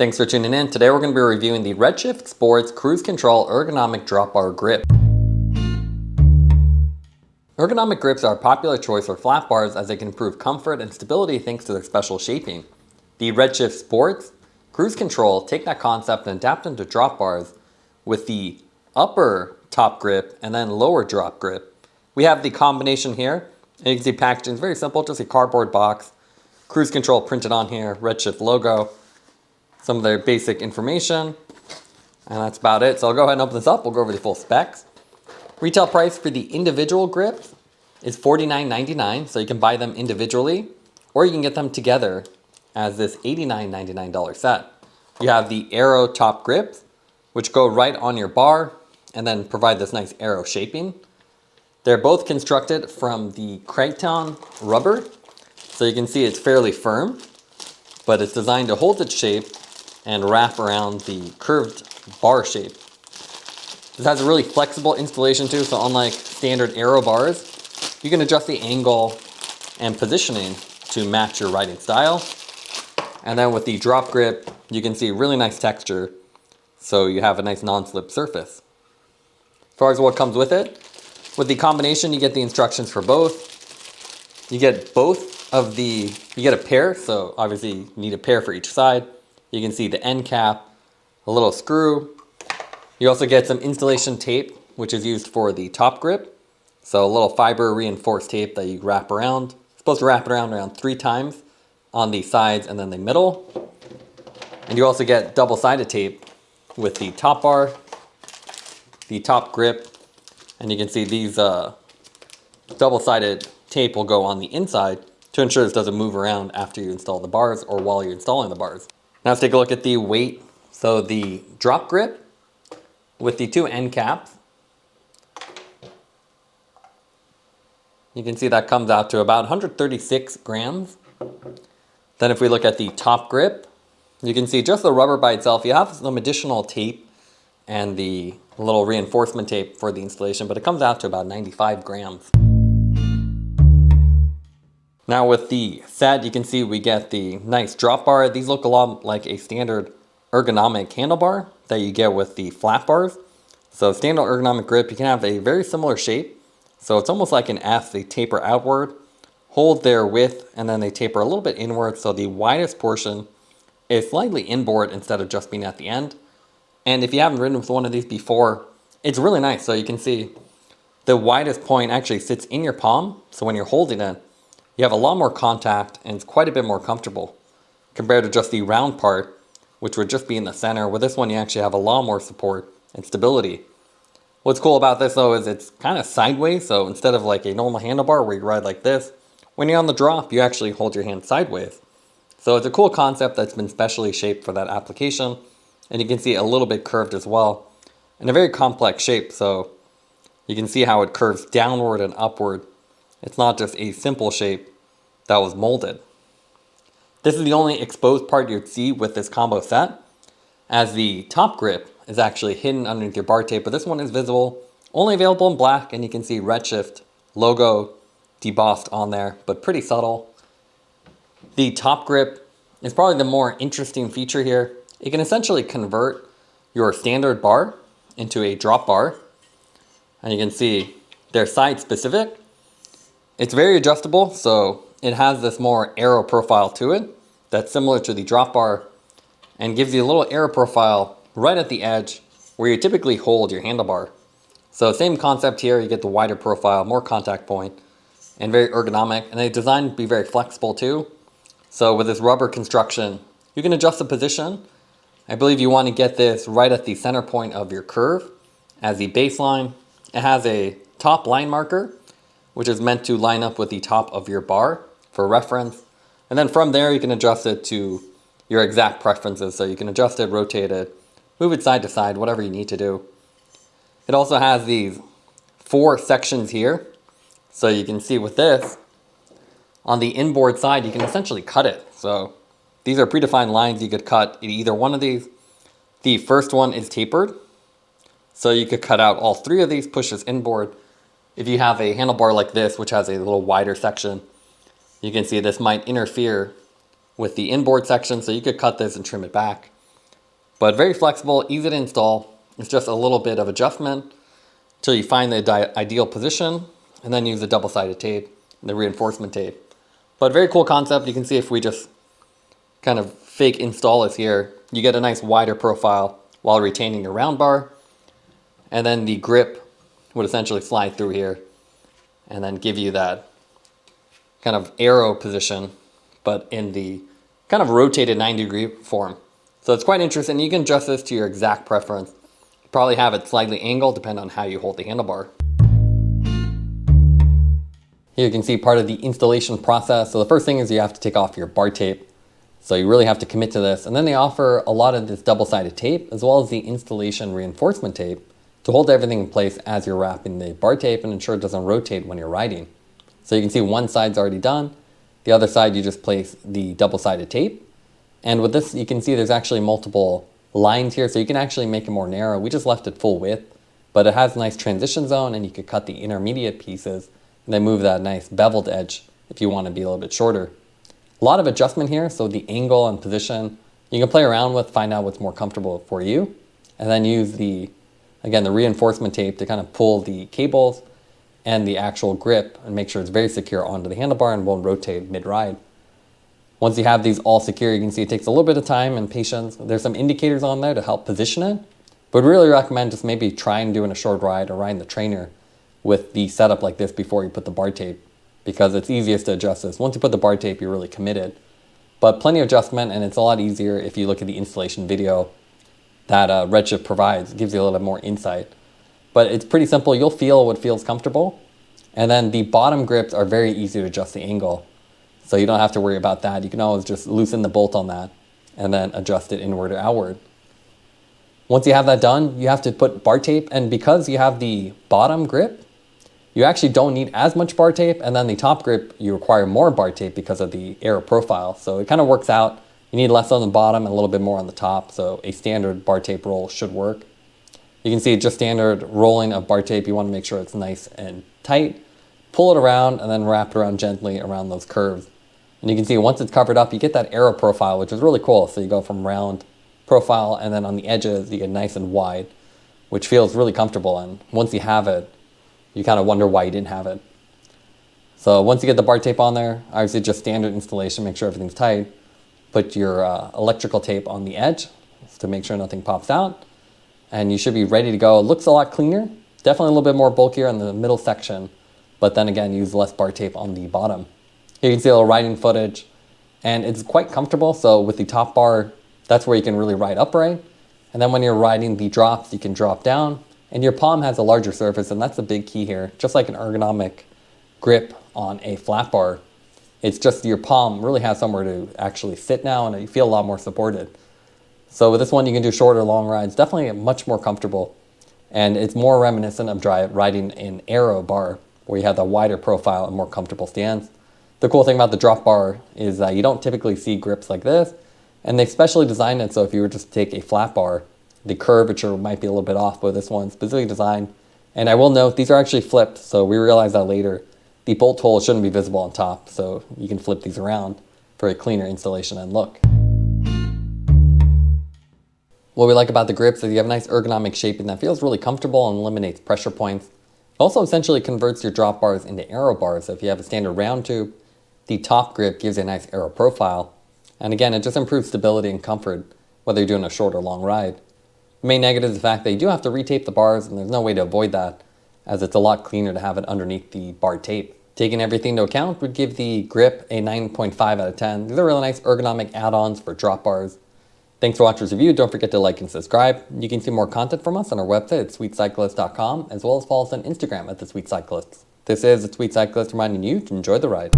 Thanks for tuning in. Today we're going to be reviewing the Redshift Sports Cruise Control Ergonomic Drop Bar Grip. Ergonomic grips are a popular choice for flat bars as they can improve comfort and stability thanks to their special shaping. The Redshift Sports Cruise Control take that concept and adapt them to drop bars with the upper top grip and then lower drop grip. We have the combination here. And you can see packaging is very simple, just a cardboard box. Cruise Control printed on here, Redshift logo. Some of their basic information, and that's about it. So I'll go ahead and open this up. We'll go over the full specs. Retail price for the individual grips is $49.99, so you can buy them individually, or you can get them together as this $89.99 set. You have the aero top grips, which go right on your bar, and then provide this nice aero shaping. They're both constructed from the Kraton rubber, so you can see it's fairly firm, but it's designed to hold its shape and wrap around the curved bar shape. This has a really flexible installation too, so unlike standard aero bars, you can adjust the angle and positioning to match your riding style. And then with the drop grip, you can see really nice texture, so you have a nice non-slip surface. As far as what comes with it, with the combination, you get the instructions for both. You get you get a pair, so obviously you need a pair for each side. You can see the end cap, a little screw. You also get some installation tape, which is used for the top grip. So a little fiber reinforced tape that you wrap around. You're supposed to wrap it around 3 times on the sides and then the middle. And you also get double-sided tape with the top bar, the top grip, and you can see these double-sided tape will go on the inside to ensure this doesn't move around after you install the bars or while you're installing the bars. Now let's take a look at the weight. So the drop grip with the 2 end caps, you can see that comes out to about 136 grams. Then if we look at the top grip, you can see just the rubber by itself. You have some additional tape and the little reinforcement tape for the installation, but it comes out to about 95 grams. Now with the set, you can see we get the nice drop bar. These look a lot like a standard ergonomic handlebar that you get with the flat bars. So standard ergonomic grip, you can have a very similar shape. So it's almost like an F. They taper outward, hold their width, and then they taper a little bit inward. So the widest portion is slightly inboard instead of just being at the end. And if you haven't ridden with one of these before, it's really nice. So you can see the widest point actually sits in your palm. So when you're holding it, you have a lot more contact and it's quite a bit more comfortable compared to just the round part, which would just be in the center. With this one, you actually have a lot more support and stability. What's cool about this though is it's kind of sideways. So instead of like a normal handlebar where you ride like this, when you're on the drop, you actually hold your hand sideways. So it's a cool concept that's been specially shaped for that application. And you can see a little bit curved as well in a very complex shape. So you can see how it curves downward and upward. It's not just a simple shape that was molded. This is the only exposed part you'd see with this combo set, as the top grip is actually hidden underneath your bar tape, but this one is visible, only available in black, and you can see Redshift logo debossed on there, but pretty subtle. The top grip is probably the more interesting feature here. It can essentially convert your standard bar into a drop bar, and you can see they're side specific. It's very adjustable, so it has this more aero profile to it that's similar to the drop bar and gives you a little aero profile right at the edge where you typically hold your handlebar. So same concept here, you get the wider profile, more contact point, and very ergonomic, and they're designed to be very flexible too. So with this rubber construction, you can adjust the position. I believe you want to get this right at the center point of your curve as the baseline. It has a top line marker, which is meant to line up with the top of your bar for reference. And then from there, you can adjust it to your exact preferences. So you can adjust it, rotate it, move it side to side, whatever you need to do. It also has these 4 sections here. So you can see with this, on the inboard side, you can essentially cut it. So these are predefined lines you could cut in either one of these. The first one is tapered. So you could cut out all 3 of these, push this inboard. If you have a handlebar like this, which has a little wider section, you can see this might interfere with the inboard section, so you could cut this and trim it back. But very flexible, easy to install. It's just a little bit of adjustment till you find the ideal position, and then use the double-sided tape, the reinforcement tape. But very cool concept. You can see if we just kind of fake install this here, you get a nice wider profile while retaining your round bar, and then the grip would essentially slide through here and then give you that kind of aero position, but in the kind of rotated 90-degree form. So it's quite interesting. You can adjust this to your exact preference. Probably have it slightly angled depending on how you hold the handlebar. Here you can see part of the installation process. So the first thing is you have to take off your bar tape. So you really have to commit to this. And then they offer a lot of this double-sided tape as well as the installation reinforcement tape to hold everything in place as you're wrapping the bar tape and ensure it doesn't rotate when you're riding. So you can see one side's already done. The other side you just place the double-sided tape. And with this you can see there's actually multiple lines here, so you can actually make it more narrow. We just left it full width, but it has a nice transition zone and you could cut the intermediate pieces and then move that nice beveled edge if you want to be a little bit shorter. A lot of adjustment here, so the angle and position you can play around with, find out what's more comfortable for you, and then use the reinforcement tape to kind of pull the cables and the actual grip and make sure it's very secure onto the handlebar and won't rotate mid-ride. Once you have these all secure, you can see it takes a little bit of time and patience. There's some indicators on there to help position it, but really recommend just maybe trying doing a short ride or riding the trainer with the setup like this before you put the bar tape, because it's easiest to adjust this. Once you put the bar tape, you're really committed. But plenty of adjustment, and it's a lot easier if you look at the installation video that Redshift provides. It gives you a little bit more insight. But it's pretty simple. You'll feel what feels comfortable. And then the bottom grips are very easy to adjust the angle. So you don't have to worry about that. You can always just loosen the bolt on that and then adjust it inward or outward. Once you have that done, you have to put bar tape. And because you have the bottom grip, you actually don't need as much bar tape. And then the top grip, you require more bar tape because of the aero profile. So it kind of works out. You need less on the bottom and a little bit more on the top. So a standard bar tape roll should work. You can see just standard rolling of bar tape. You want to make sure it's nice and tight. Pull it around and then wrap it around gently around those curves. And you can see once it's covered up, you get that aero profile, which is really cool. So you go from round profile, and then on the edges, you get nice and wide, which feels really comfortable. And once you have it, you kind of wonder why you didn't have it. So once you get the bar tape on there, obviously just standard installation, make sure everything's tight. Put your electrical tape on the edge to make sure nothing pops out. And you should be ready to go. It looks a lot cleaner. Definitely a little bit more bulkier in the middle section, but then again, use less bar tape on the bottom. Here you can see a little riding footage, and it's quite comfortable. So with the top bar, that's where you can really ride upright. And then when you're riding the drops, you can drop down, and your palm has a larger surface, and that's the big key here. Just like an ergonomic grip on a flat bar, it's just your palm really has somewhere to actually sit now, and you feel a lot more supported. So with this one, you can do shorter, long rides, definitely much more comfortable. And it's more reminiscent of riding an aero bar, where you have the wider profile and more comfortable stance. The cool thing about the drop bar is that you don't typically see grips like this, and they specially designed it so if you were just to take a flat bar, the curvature might be a little bit off, but this one's specifically designed. And I will note, these are actually flipped, so we realized that later. The bolt hole shouldn't be visible on top, so you can flip these around for a cleaner installation and look. What we like about the grips is you have a nice ergonomic shaping that feels really comfortable and eliminates pressure points. It also essentially converts your drop bars into aero bars. So if you have a standard round tube, the top grip gives you a nice aero profile. And again, it just improves stability and comfort, whether you're doing a short or long ride. The main negative is the fact that you do have to retape the bars, and there's no way to avoid that, as it's a lot cleaner to have it underneath the bar tape. Taking everything into account would give the grip a 9.5 out of 10. These are really nice ergonomic add-ons for drop bars. Thanks for watching this review. Don't forget to like and subscribe. You can see more content from us on our website at sweetcyclist.com, as well as follow us on Instagram at The Sweet Cyclists. This is The Sweet Cyclist reminding you to enjoy the ride.